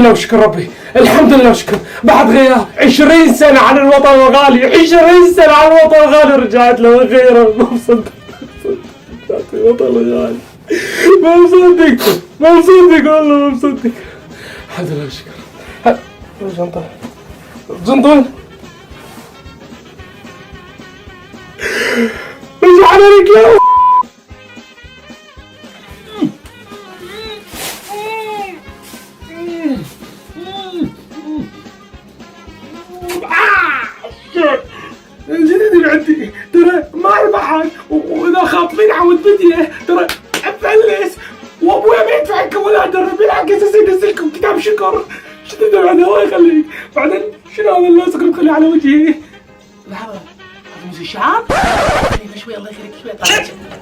لله وشكر ربي، الحمد لله وشكر. بعد غياب 20 سنة عن الوطن الغالي، 20 سنة عن الوطن الغالي رجعت له أخيرا. ما مصدق رجعت الوطن الغالي، ما مصدق والله ما مصدق. الحمد لله وشكر. الجنطة الجنطة رجع على رجله. الجديد اللي عندي ترى ما يربحك، واذا خاطبين عود بديه ترى افلس، وابويا ما يدفع الكولات ترى بالعكس ينزلكم كتاب شكر. شديد بعدين الله يخليك. بعدين شنو هذا اللاصق اللي مخليه على وجهي؟ لحظه، هذا موز الشعر؟ شوي الله يخليك شوي.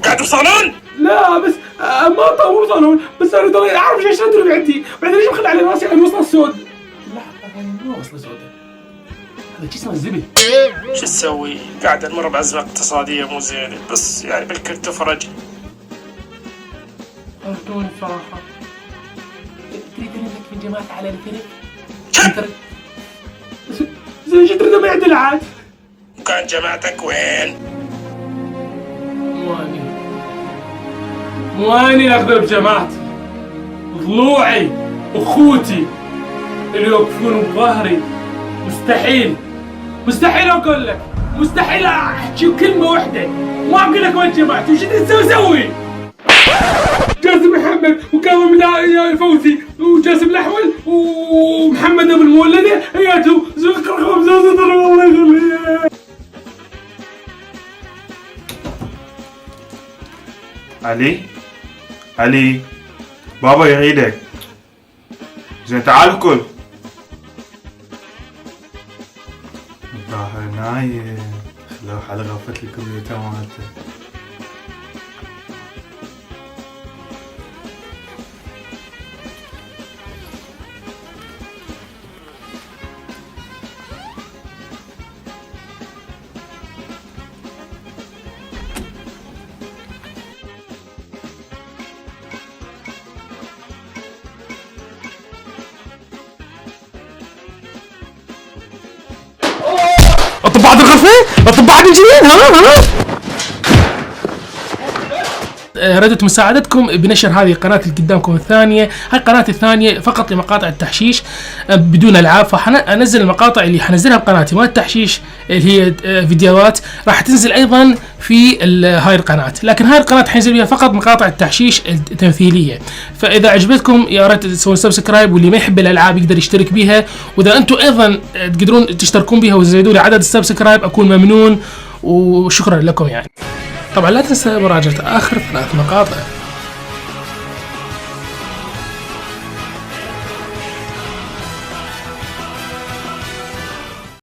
قاعد بصالون؟ لا بس ما طول صالون، بس انا ترى اعرف ايش اللي عندي. بعدين ليش مخلي على راسي الوصله السود؟ لحظه هاي مو وصله سوداء، هذا جسم الزبد. شو تسوي؟ قاعد نمر بأزمة اقتصادية مو زينة، بس يعني بالكل تفرج. فرحتوني بصراحة. تريد انك من جماعة على الفريق؟ زين شو تريد ما يعدل عاد؟ وكان جماعتك وين؟ مو اني اخذ بجماعتي، ضلوعي اخوتي اللي يوقفون بظهري. مستحيل اقول لك، مستحيل احكي كلمة واحدة ما اقول لك وين جماعتي. وش تسوي؟ جاسم محمد وكاظم الفوزي وجاسم الاحول ومحمد ابو المولده اياته زق رقم زازة الله يخليه. علي بابا يعيدك. زين تعال كل. الظاهر نايم، خلوه على غرفة الكمبيوتر مالته. اطب بعد الغرفة؟ اطب بعد من جديد؟ ها؟ ردت مساعدتكم بنشر هذه القناة اللي قدامكم الثانية. هاي القناة الثانية فقط لمقاطع التحشيش بدون ألعاب، فحنزل المقاطع اللي حنزلها بقناتي مال التحشيش اللي هي فيديوهات راح تنزل أيضا في هاي القناة، لكن هاي القناة حينزل فيها فقط مقاطع التحشيش التمثيلية. فإذا عجبتكم يا ريت تسوون سبسكرايب، واللي ما يحب الألعاب يقدر يشترك بيها، وإذا أنتم أيضا تقدرون تشتركون بيها وتزيدوا لي عدد السبسكرايب أكون ممنون وشكرا لكم يعني. طبعا لا تنسى مراجعة آخر 3 مقاطع.